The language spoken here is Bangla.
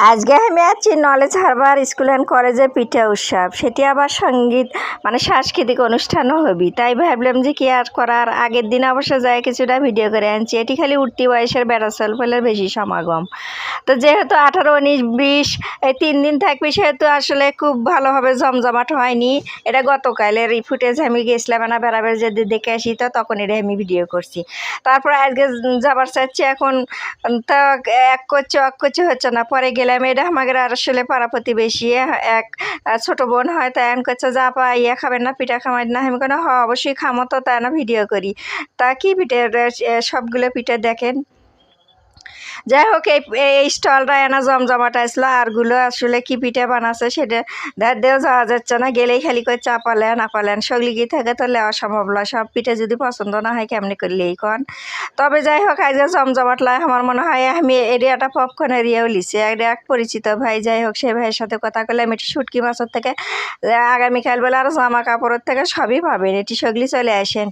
আজকে আমি আছি নলেজ হারবার স্কুল অ্যান্ড কলেজে পিঠা উৎসব, সেটি আবার সঙ্গীত মানে সাংস্কৃতিক অনুষ্ঠানও হবি। তাই ভাবলাম যে কি আর করার, আগের দিন অবশ্য যায় কিছুটা ভিডিও করে আনছি। এটি খালি উঠতি বয়সের বেড়াচল ফলের বেশি সমাগম। তো যেহেতু 18, 19, 20 এই 3 দিন থাকবি, সেহেতু আসলে খুব ভালোভাবে জমজমাট হয়নি। এটা গতকালের এই ফুটেজ, আমি গেছিলাম না বেড়াবের যদি দেখে আসি, তো তখন এটা আমি ভিডিও করছি। তারপর আজকে যাবার চাচ্ছি, এখন তা এক করছে হচ্ছে না। পরে গেলাম, এটা আমাদের আসলে পাড়া প্রতিবেশী এক ছোট বোন হয়, তাই আমি করছে যা পা ইয়ে খাবেন না, পিঠা খাবেন না? আমি কোনো অবশ্যই খামো, তো তাই না ভিডিও করি। তা কি পিঠে, সবগুলো পিঠে দেখেন। যাই হোক, এই স্টলটা এনা জমজমাট আসলো। আরগুলো আসলে কি পিঠে বানাচ্ছে সেটা ধার দিয়েও যাওয়া যাচ্ছে না, গেলেই খালি করে চা পালেন না পালেন, সগলি কি থাকে তো লেওয়া সম্ভব নয়। সব পিঠে যদি পছন্দ না হয় কেমনি করলেই কন। তবে যাই হোক, আজকে জমজমাট লাই আমার মনে হয়। আমি এরিয়াটা পপকর্ন এরিয়াও লিছি, এক পরিচিত ভাই, যাই হোক সেই ভাইয়ের সাথে কথা করলাম। এটি শুটকি মাছের থেকে আগামীকাল বেলা আর জামা কাপড়ের থেকে সবই পাবেন, এটি সগলি চলে আসেন।